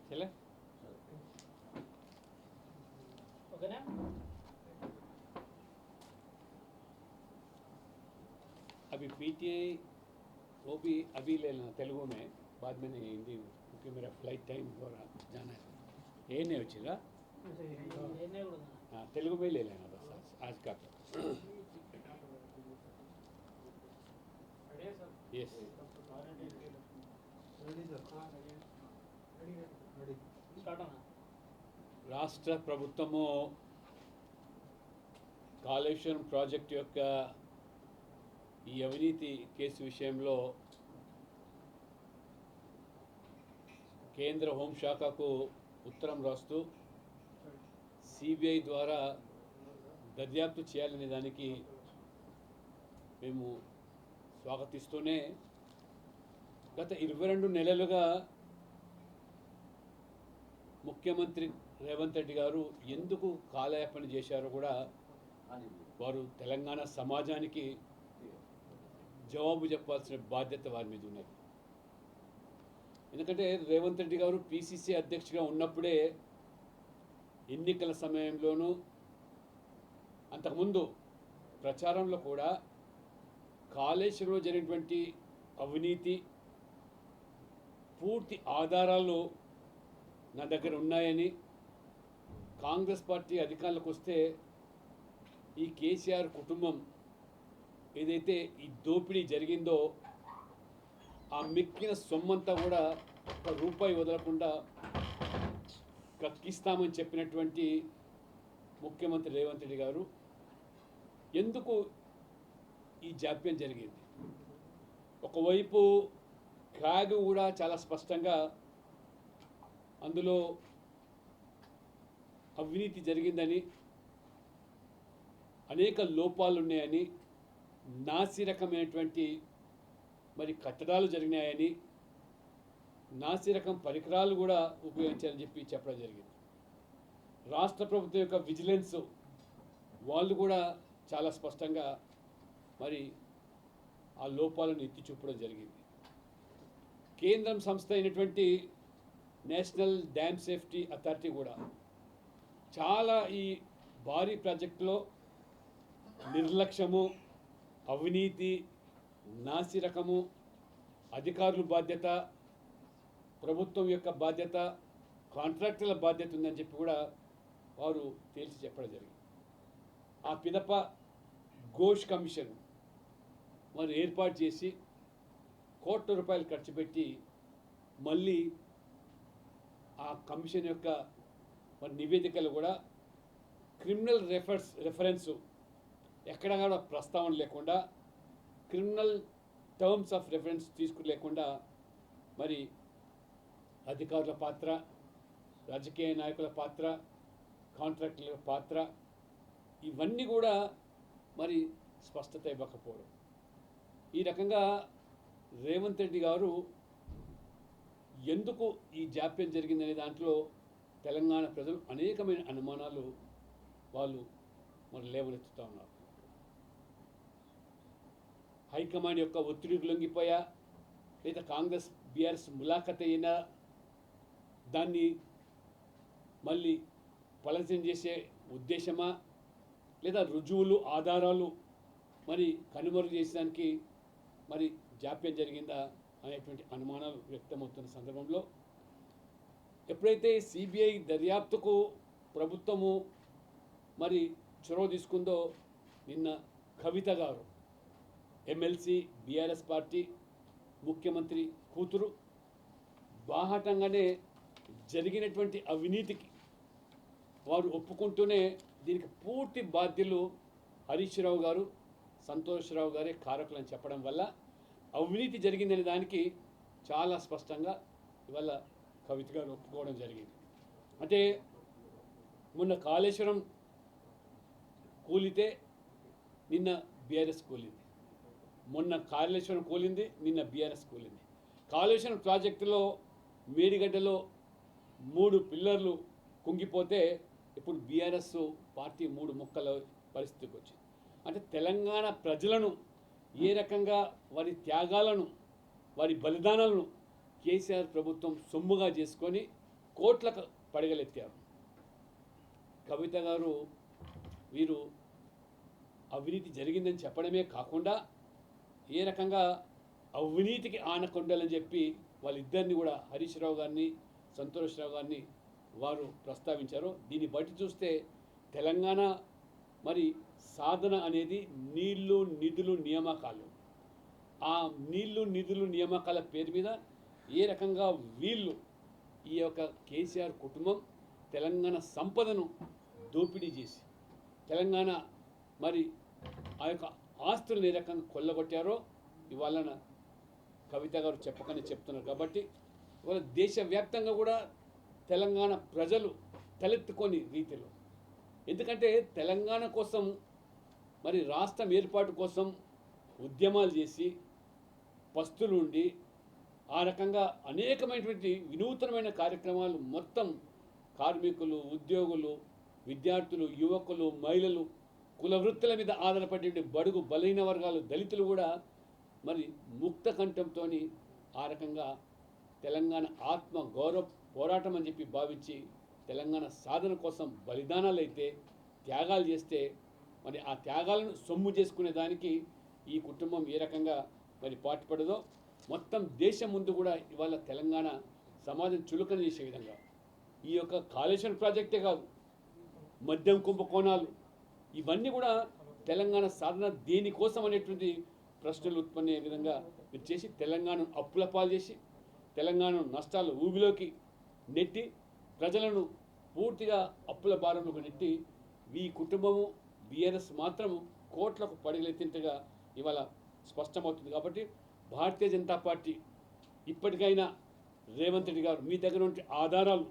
चले ओके ना। अभी पीटीआई वो भी अभी ले लेना तेलुगु में, बाद में नहीं हिंदी में, क्योंकि मेरा फ्लाइट टाइम हो रहा जाना है। ये नहीं होगा हाँ, तेलुगु में ले लेना बस आज का तो। यस రాష్ట్ర ప్రభుత్వము కాళేశ్వరం ప్రాజెక్టు యొక్క ఈ అవినీతి కేసు విషయంలో కేంద్ర హోంశాఖకు ఉత్తరం రాస్తూ సిబిఐ ద్వారా దర్యాప్తు చేయాలనే దానికి మేము స్వాగతిస్తూనే గత 22 నెలలుగా ముఖ్యమంత్రి రేవంత్ రెడ్డి గారు ఎందుకు కాలయాపన చేశారో కూడా వారు తెలంగాణ సమాజానికి జవాబు చెప్పాల్సిన బాధ్యత వారి మీద ఉన్నది. ఎందుకంటే రేవంత్ రెడ్డి గారు పిసిసి అధ్యక్షుడిగా ఉన్నప్పుడే ఎన్నికల సమయంలోనూ అంతకుముందు ప్రచారంలో కూడా కాళేశ్వరంలో జరిగినటువంటి అవినీతి పూర్తి ఆధారాలు నా దగ్గర ఉన్నాయని, కాంగ్రెస్ పార్టీ అధికారంలోకి వస్తే ఈ కేసీఆర్ కుటుంబం ఏదైతే ఈ దోపిడీ జరిగిందో ఆ మిక్కిన సొమ్మంతా కూడా ఒక రూపాయి వదలకుండా కక్కిస్తామని చెప్పినటువంటి ముఖ్యమంత్రి రేవంత్ రెడ్డి గారు ఎందుకు ఈ జాప్యం జరిగింది? ఒకవైపు క్యాగ్ కూడా చాలా స్పష్టంగా అందులో అవినీతి జరిగిందని, అనేక లోపాలు ఉన్నాయని, నాసిరకమైనటువంటి మరి కట్టడాలు జరిగినాయని, నాసిరకం పరికరాలు కూడా ఉపయోగించాలని చెప్పడం జరిగింది. రాష్ట్ర ప్రభుత్వం యొక్క విజిలెన్స్ వాళ్ళు కూడా చాలా స్పష్టంగా మరి ఆ లోపాలను ఎత్తి చూపడం జరిగింది. కేంద్రం సంస్థ అయినటువంటి నేషనల్ డ్యామ్ సేఫ్టీ అథారిటీ కూడా చాలా ఈ భారీ ప్రాజెక్టులో నిర్లక్ష్యము, అవినీతి, నాసిరకము, అధికారుల బాధ్యత, ప్రభుత్వం యొక్క బాధ్యత, కాంట్రాక్టర్ల బాధ్యత ఉందని చెప్పి కూడా వారు తేల్చి చెప్పడం జరిగింది. ఆ పిదప ఘోష్ కమిషన్ వారు ఏర్పాటు చేసి కోట్ల రూపాయలు ఖర్చు పెట్టి మళ్ళీ ఆ కమిషన్ యొక్క మరి నివేదికలు కూడా క్రిమినల్ రెఫరెన్సు ఎక్కడ కూడా ప్రస్తావన లేకుండా, క్రిమినల్ టర్మ్స్ ఆఫ్ రెఫరెన్స్ తీసుకులేకుండా మరి అధికారుల పాత్ర, రాజకీయ నాయకుల పాత్ర, కాంట్రాక్టుల పాత్ర ఇవన్నీ కూడా మరి స్పష్టత ఇవ్వకపోవడం, ఈ రకంగా రేవంత్ రెడ్డి గారు ఎందుకు ఈ జాప్యం జరిగిందనే దాంట్లో తెలంగాణ ప్రజలు అనేకమైన అనుమానాలు వాళ్ళు మరి లేవనెత్తుతూ ఉన్నారు. హైకమాండ్ యొక్క ఒత్తిడికి లొంగిపోయా, లేదా కాంగ్రెస్ బీఆర్ఎస్ ములాఖత్ అయినా దాన్ని మళ్ళీ పలసం చేసే ఉద్దేశమా, లేదా రుజువులు ఆధారాలు మరి కనుమరుగు చేసేదానికి మరి జాప్యం జరిగిందా అనేటువంటి అనుమానాలు వ్యక్తమవుతున్న సందర్భంలో ఎప్పుడైతే సిబిఐ దర్యాప్తుకు ప్రభుత్వము మరి చొరవ తీసుకుందో, నిన్న కవిత గారు ఎమ్మెల్సీ బీఆర్ఎస్ పార్టీ ముఖ్యమంత్రి కూతురు బాహాటంగానే జరిగినటువంటి అవినీతికి వారు ఒప్పుకుంటూనే దీనికి పూర్తి బాధ్యులు హరీష్ రావు గారు, సంతోష్ రావు గారే కారకులని చెప్పడం వల్ల అవినీతి జరిగిందనే దానికి చాలా స్పష్టంగా ఇవాళ కవిత గారు ఒప్పుకోవడం జరిగింది. అంటే మొన్న కాళేశ్వరం కూలితే నిన్న బీఆర్ఎస్ కూలింది, మొన్న కాళేశ్వరం కూలింది, నిన్న బీఆర్ఎస్ కూలింది. కాళేశ్వరం ప్రాజెక్టులో మేడిగడ్డలో 3 పిల్లర్లు కుంగిపోతే ఇప్పుడు బీఆర్ఎస్ పార్టీ 3 ముక్కల పరిస్థితికి వచ్చింది. అంటే తెలంగాణ ప్రజలను ఏ రకంగా వారి త్యాగాలను, వారి బలిదానాలను కేసీఆర్ ప్రభుత్వం సొమ్ముగా చేసుకొని కోట్లకు పడగలెత్తారు. కవిత గారు వీరు అవినీతి జరిగిందని చెప్పడమే కాకుండా ఏ రకంగా అవినీతికి ఆనకొండాలని చెప్పి వాళ్ళిద్దరిని కూడా హరీష్ రావు గారిని, సంతోష్ రావు గారిని వారు ప్రస్తావించారు. దీన్ని బట్టి చూస్తే తెలంగాణ మరి సాధన అనేది నీళ్లు, నిధులు, నియామకాలు. ఆ నీళ్లు, నిధులు, నియామకాల పేరు మీద ఏ రకంగా వీళ్ళు ఈ యొక్క కేసీఆర్ కుటుంబం తెలంగాణ సంపదను దోపిడీ చేసి తెలంగాణ మరి ఆ యొక్క ఆస్తులను ఏ రకంగా కొల్లగొట్టారో ఇవాళ కవిత గారు చెప్పకనే చెప్తున్నారు. కాబట్టి ఇవాళ దేశవ్యాప్తంగా కూడా తెలంగాణ ప్రజలు తలెత్తుకొని రీతిలో, ఎందుకంటే తెలంగాణ కోసం మరి రాష్ట్రం ఏర్పాటు కోసం ఉద్యమాలు చేసి పస్తులుండి ఆ రకంగా అనేకమైనటువంటి వినూతనమైన కార్యక్రమాలు మొత్తం కార్మికులు, ఉద్యోగులు, విద్యార్థులు, యువకులు, మహిళలు, కుల వృత్తుల మీద ఆధారపడే బడుగు బలహీన వర్గాలు, దళితులు కూడా మరి ముక్త కంఠంతో ఆ రకంగా తెలంగాణ ఆత్మ గౌరవ పోరాటం అని చెప్పి భావించి తెలంగాణ సాధన కోసం బలిదానాలు అయితే త్యాగాలు చేస్తే మరి ఆ త్యాగాలను సొమ్ము చేసుకునే దానికి ఈ కుటుంబం ఏ రకంగా మరి పాటుపడదో మొత్తం దేశం ముందు కూడా ఇవాళ తెలంగాణ సమాజం చులకన చేసే విధంగా ఈ యొక్క కాళేశ్వరం ప్రాజెక్టే కాదు, మద్యం కుంభకోణాలు ఇవన్నీ కూడా తెలంగాణ సాధన దేనికోసం అనేటువంటి ప్రశ్నలు ఉత్పన్నయ్యే విధంగా మీరు చేసి తెలంగాణను అప్పుల పాలు చేసి తెలంగాణ నష్టాలు ఊబిలోకి నెట్టి ప్రజలను పూర్తిగా అప్పుల భారంలోకి నెట్టి ఈ కుటుంబము బీఆర్ఎస్ మాత్రము కోట్లకు పడగలెత్తినట్టుగా ఇవాళ స్పష్టమవుతుంది. కాబట్టి భారతీయ జనతా పార్టీ ఇప్పటికైనా రేవంత్ రెడ్డి గారు మీ దగ్గర ఉండే ఆధారాలు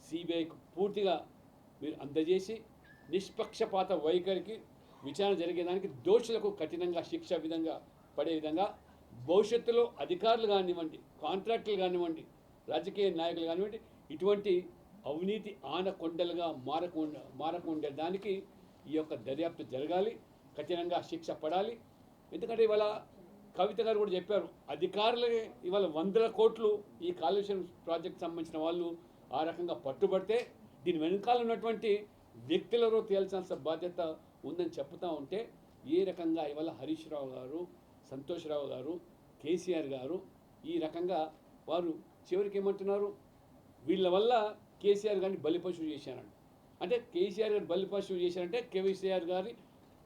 సిబిఐకి పూర్తిగా మీరు అందజేసి నిష్పక్షపాత వైఖరికి విచారణ జరిగేదానికి దోషులకు కఠినంగా శిక్ష విధంగా పడే విధంగా భవిష్యత్తులో అధికారులు కానివ్వండి, కాంట్రాక్టులు కానివ్వండి, రాజకీయ నాయకులు కానివ్వండి ఇటువంటి అవినీతి ఆనకొండలుగా మారకుండే దానికి ఈ యొక్క దర్యాప్తు జరగాలి, కఠినంగా శిక్ష పడాలి. ఎందుకంటే ఇవాళ కవిత గారు కూడా చెప్పారు, అధికారులే ఇవాళ 100 కోట్లు ఈ కాళేశ్వరం ప్రాజెక్ట్ సంబంధించిన వాళ్ళు ఆ రకంగా పట్టుబడితే దీని వెనకాల ఉన్నటువంటి వ్యక్తులలో తేల్చాల్సిన బాధ్యత ఉందని చెప్తూ ఉంటే ఏ రకంగా ఇవాళ హరీష్ రావు గారు, సంతోష్ రావు గారు, కేసీఆర్ గారు ఈ రకంగా వారు చివరికి ఏమంటున్నారు, వీళ్ళ వల్ల కేసీఆర్ గారిని బలిపశువు చేశారంట. అంటే కేసీఆర్ గారు బలిపశువు చేశారంటే కేసీఆర్ గారి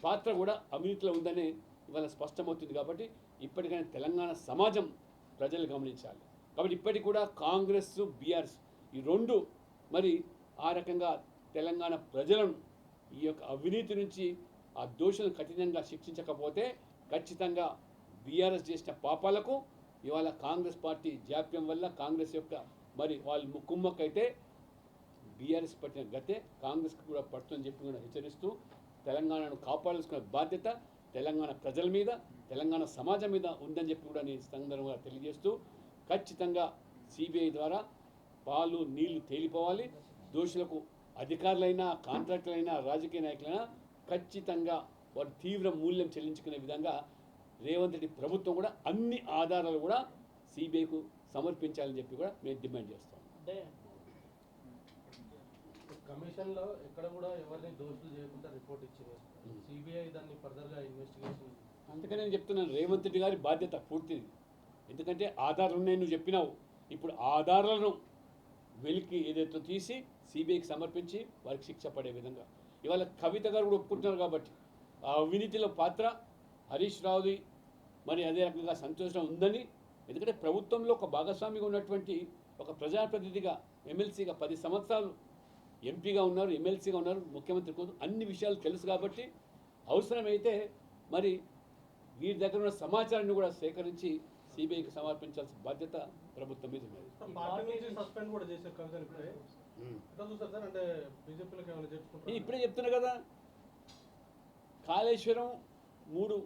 పాత్ర కూడా అవినీతిలో ఉందని ఇవాళ స్పష్టమవుతుంది. కాబట్టి ఇప్పటికైనా తెలంగాణ సమాజం ప్రజలు గమనించాలి. కాబట్టి ఇప్పటికి కూడా కాంగ్రెస్, బీఆర్ఎస్ ఈ రెండు మరి ఆ రకంగా తెలంగాణ ప్రజలను ఈ యొక్క అవినీతి నుంచి ఆ దోషులను కఠినంగా శిక్షించకపోతే ఖచ్చితంగా బీఆర్ఎస్ చేసిన పాపాలకు ఇవాళ కాంగ్రెస్ పార్టీ జాప్యం వల్ల కాంగ్రెస్ యొక్క మరి వాళ్ళు ముక్కుమ్మక్కైతే బీఆర్ఎస్ పట్టిన గతే కాంగ్రెస్కి కూడా పడుతుందని చెప్పి కూడా హెచ్చరిస్తూ తెలంగాణను కాపాడాల్సిన బాధ్యత తెలంగాణ ప్రజల మీద, తెలంగాణ సమాజం మీద ఉందని చెప్పి కూడా నేను సందర్భంగా తెలియజేస్తూ ఖచ్చితంగా సిబిఐ ద్వారా పాలు నీళ్లు తేలిపోవాలి. దోషులకు అధికారులైనా, కాంట్రాక్టులైనా, రాజకీయ నాయకులైనా ఖచ్చితంగా వారు తీవ్ర మూల్యం చెల్లించుకునే విధంగా రేవంత్ రెడ్డి ప్రభుత్వం కూడా అన్ని ఆధారాలు కూడా సిబిఐకు సమర్పించాలని చెప్పి కూడా మేము డిమాండ్ చేస్తాం. అంటే కమిషన్లో ఎక్కడ కూడా ఎవరిని దోషులు చేయకుండా రిపోర్ట్ ఇచ్చింది, సిబిఐ దాన్ని ఫర్దర్గా ఇన్వెస్టిగేషన్. అందుకని నేను చెప్తున్నాను రేవంత్ రెడ్డి గారి బాధ్యత పూర్తిది. ఎందుకంటే ఆధారాలు ఉన్నాయి, నువ్వు చెప్పినావు. ఇప్పుడు ఆధారాలను వెలికి ఏదైతే తీసి సిబిఐకి సమర్పించి వారికి శిక్ష పడే విధంగా ఇవాళ కవిత గారు కూడా ఒప్పుకుంటున్నారు. కాబట్టి ఆ అవినీతిలో పాత్ర హరీష్ రావుది, మరి అదే రకంగా సంతోషం ఉందని. ఎందుకంటే ప్రభుత్వంలో ఒక భాగస్వామిగా ఉన్నటువంటి ఒక ప్రజాప్రతినిధిగా, ఎమ్మెల్సీగా 10 సంవత్సరాలు ఎంపీగా ఉన్నారు, ఎమ్మెల్సీగా ఉన్నారు, ముఖ్యమంత్రి కోసం అన్ని విషయాలు తెలుసు. కాబట్టి అవసరమైతే మరి వీరి దగ్గర ఉన్న సమాచారాన్ని కూడా సేకరించి సిబిఐకి సమర్పించాల్సిన బాధ్యత ప్రభుత్వం మీద ఉన్నది. పార్టీ నుంచి సస్పెండ్ కూడా చేసే కవితను ఇప్పుడే ఎట్లా చూస్తారు సార్? అంటే బీజేపీలోకి ఏమైనా నేను చేర్చుకుంటారు? ఇప్పుడే చెప్తున్నా కదా, కాళేశ్వరం 3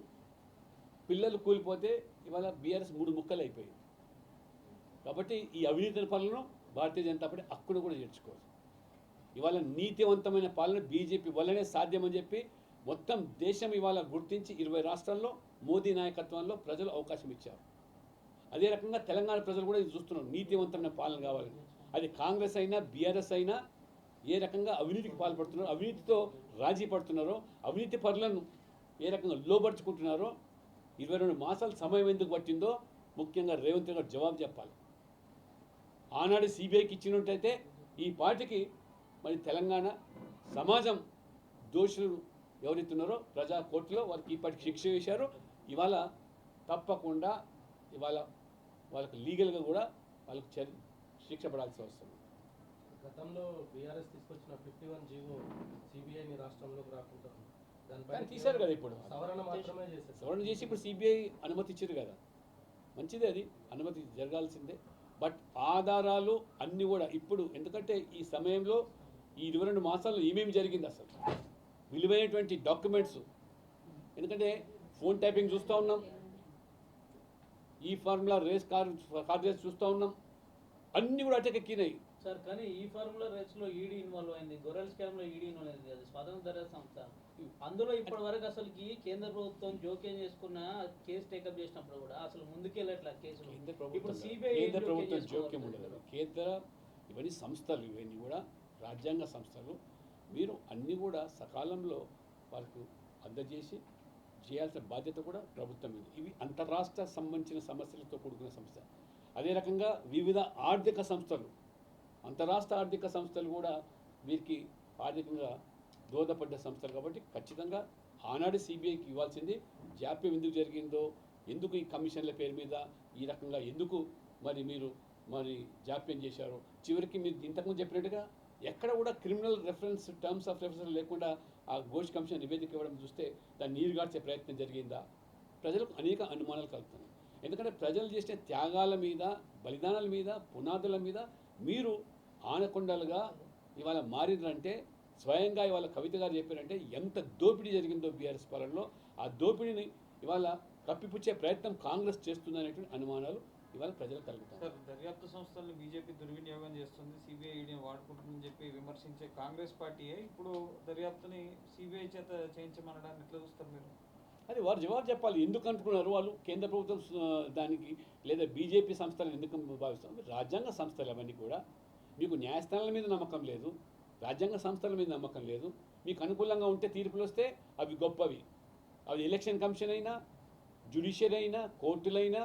పిల్లలు కూలిపోతే ఇవాళ బీఆర్ఎస్ 3 ముక్కలు అయిపోయింది. కాబట్టి ఈ అవినీతి పనులను భారతీయ జనతా పార్టీ అక్కడ కూడా చేర్చుకోవచ్చు. ఇవాళ నీతివంతమైన పాలన బీజేపీ వల్లనే సాధ్యమని చెప్పి మొత్తం దేశం ఇవాళ గుర్తించి 20 రాష్ట్రాల్లో మోదీ నాయకత్వంలో ప్రజలు అవకాశం ఇచ్చారు. అదే రకంగా తెలంగాణ ప్రజలు కూడా ఇది చూస్తున్నారు, నీతివంతమైన పాలన కావాలని. అది కాంగ్రెస్ అయినా బీఆర్ఎస్ అయినా ఏ రకంగా అవినీతికి పాల్పడుతున్నారో, అవినీతితో రాజీ పడుతున్నారో, అవినీతి పరులను ఏ రకంగా లోబర్చుకుంటున్నారో 22 మాసాల సమయం ఎందుకు పట్టిందో ముఖ్యంగా రేవంత్ రెడ్డి గారు జవాబు చెప్పాలి. ఆనాడు సిబిఐకి ఇచ్చినట్టయితే ఈ పార్టీకి మరి తెలంగాణ సమాజం దోషులు ఎవరైతున్నారో ప్రజా కోర్టులో వారికి ఈ పార్టీకి శిక్ష వేశారు. ఇవాళ తప్పకుండా ఇవాళ వాళ్ళకి లీగల్గా కూడా వాళ్ళకి శిక్ష పడాల్సి వస్తుంది. గతంలో బీఆర్ఎస్ తీసుకొచ్చిన 51 జీవో సిబిఐని రాష్ట్రంలోకి రాకుండా కానీ తీశారు కదా, ఇప్పుడు సవరణ మాత్రమే చేశారు. సవరణ చేసి ఇప్పుడు సిబిఐ అనుమతి ఇచ్చారు కదా, మంచిదే, అది అనుమతి జరగాల్సిందే. బట్ ఆధారాలు అన్నీ కూడా ఇప్పుడు, ఎందుకంటే ఈ సమయంలో ఈ 22 మాసాల్లో ఏమేమి జరిగింది అసలు విలువైనటువంటి డాక్యుమెంట్స్, ఎందుకంటే ఫోన్ ట్యాపింగ్ చూస్తూ ఉన్నాం, ఈ ఫార్ములా కార్ రేస్ చూస్తూ ఉన్నాం, అన్నీ కూడా అటకెక్కినాయి సార్. కానీ ఈ ఫార్ములా రేస్ లో ఈడీ ఇన్వాల్వ్ అయింది, గొర్రెల స్కామ్ లో ఈడీ ఇన్వాల్వ్ అయింది కదా, స్వతంత్ర దర్యాప్తు సంస్థ. అందులో ఇప్పటి వరకు అసలుకి కేంద్ర ప్రభుత్వం జోక్యం చేసుకున్న కేసు టేకప్ చేసినప్పుడు కూడా అసలు ముందుకెళ్ళట్లా కేసులు. ఇప్పుడు సిబిఐ కేంద్ర ప్రభుత్వం జోక్యం ఉండదు. కేంద్ర ఇవన్నీ సంస్థలు, ఇవన్నీ కూడా రాజ్యాంగ సంస్థలు. మీరు అన్నీ కూడా సకాలంలో వాళ్ళకు అందజేసి చేయాల్సిన బాధ్యత కూడా ప్రభుత్వం మీద. ఇవి అంతరాష్ట్ర సంబంధించిన సమస్యలతో కూడుకున్న సంస్థ. అదే రకంగా వివిధ ఆర్థిక సంస్థలు, అంతరాష్ట్ర ఆర్థిక సంస్థలు కూడా వీరికి ఆర్థికంగా దోహదపడ్డ సంస్థలు. కాబట్టి ఖచ్చితంగా ఆనాడు సిబిఐకి ఇవ్వాల్సింది. జాప్యం ఎందుకు జరిగిందో, ఎందుకు ఈ కమిషన్ల పేరు మీద ఈ రకంగా ఎందుకు మీరు జాప్యం చేశారు, చివరికి మీరు ఇంతకుముందు చెప్పినట్టుగా ఎక్కడ కూడా criminal reference, terms of reference లేకుండా ఆ ఘోష్ కమిషన్ నివేదిక ఇవ్వడం చూస్తే దాన్ని నీరుగార్చే ప్రయత్నం జరిగిందా, ప్రజలకు అనేక అనుమానాలు కలుగుతున్నాయి. ఎందుకంటే ప్రజలు చేసిన త్యాగాల మీద, బలిదానాల మీద, పునాదుల మీద మీరు ఆనకొండలుగా ఇవాళ మారిందంటే, స్వయంగా ఇవాళ కవిత గారు చెప్పారంటే ఎంత దోపిడీ జరిగిందో బీఆర్ఎస్ పాలనలో, ఆ దోపిడీని ఇవాళ కప్పిపుచ్చే ప్రయత్నం కాంగ్రెస్ చేస్తుందనేటువంటి అనుమానాలు ఇవాళ ప్రజలకు కలుగుతాయి. సార్, దర్యాప్తు సంస్థలను బీజేపీ దుర్వినియోగం చేస్తుంది, సిబిఐ ఈడీని వాడుకుంటుందని చెప్పి విమర్శించే కాంగ్రెస్ పార్టీయే ఇప్పుడు దర్యాప్తుని సిబిఐ చేత చేయించమనడాన్ని ఎట్లా చూస్తారు మీరు? అది వారు జవాబు చెప్పాలి. ఎందుకు అంటున్నారు వాళ్ళు కేంద్ర ప్రభుత్వం దానికి, లేదా బీజేపీ సంస్థలను ఎందుకు భావిస్తారు? రాజ్యాంగ సంస్థలు అవన్నీ కూడా. మీకు న్యాయస్థానాల మీద నమ్మకం లేదు, రాజ్యాంగ సంస్థల మీద నమ్మకం లేదు. మీకు అనుకూలంగా ఉంటే తీర్పులు వస్తే అవి గొప్పవి. అవి ఎలక్షన్ కమిషన్ అయినా, జ్యుడిషియరీ అయినా, కోర్టులైనా.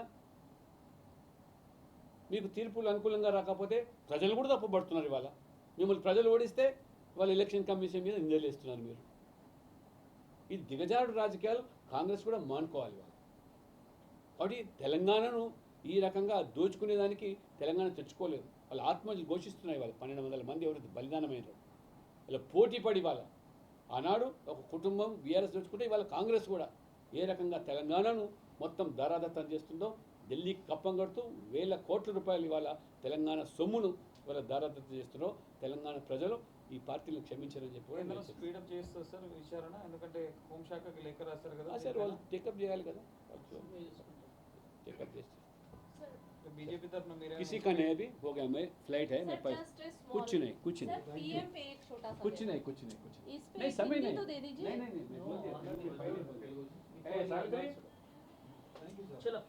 మీకు తీర్పులు అనుకూలంగా రాకపోతే ప్రజలు కూడా తప్పుపడుతున్నారు. ఇవాళ మిమ్మల్ని ప్రజలు ఓడిస్తే వాళ్ళ ఎలక్షన్ కమిషన్ మీద నిందలేస్తున్నారు మీరు. ఇది దిగజారుడు రాజకీయాలు కాంగ్రెస్ కూడా మానుకోవాలి వాళ్ళు. కాబట్టి తెలంగాణను ఈ రకంగా దోచుకునేదానికి తెలంగాణ తెచ్చుకోలేదు. వాళ్ళ ఆత్మహత్యలు ఘోషిస్తున్నాయి. వాళ్ళు 1200 మంది ఎవరైతే బలిదానమైనారో ఇలా పోటీ పడి వాళ్ళ ఆనాడు ఒక కుటుంబం బీఆర్ఎస్ దోచుకుంటే ఇవాళ కాంగ్రెస్ కూడా ఏ రకంగా తెలంగాణను మొత్తం ధారాదత్తం చేస్తుందో, ఢిల్లీకి కప్పం కడుతూ వేల కోట్ల రూపాయలు ఇవాళ తెలంగాణ సొమ్మును ఇవాళ ధారాదత్తం చేస్తున్నారో తెలంగాణ ప్రజలు ఈ పార్టీలను క్షమించారని చెప్పి కూడా స్పీడప్ చేస్తారు సార్ విచారణ. ఎందుకంటే హోంశాఖకి లేఖ రాస్తారు కదా సార్, వాళ్ళు టేకప్ చేయాలి కదా, టేకప్ చేస్తే बीजेपी तरफ में मेरे किसी का नहीं अभी हो गया, मैं फ्लाइट है मेरे पास, कुछ नहीं पीएम पे एक छोटा सा कुछ नहीं इस पे नहीं, समय हिंदी नहीं, तो दे दीजिए। नहीं मैं बोल दिया चलो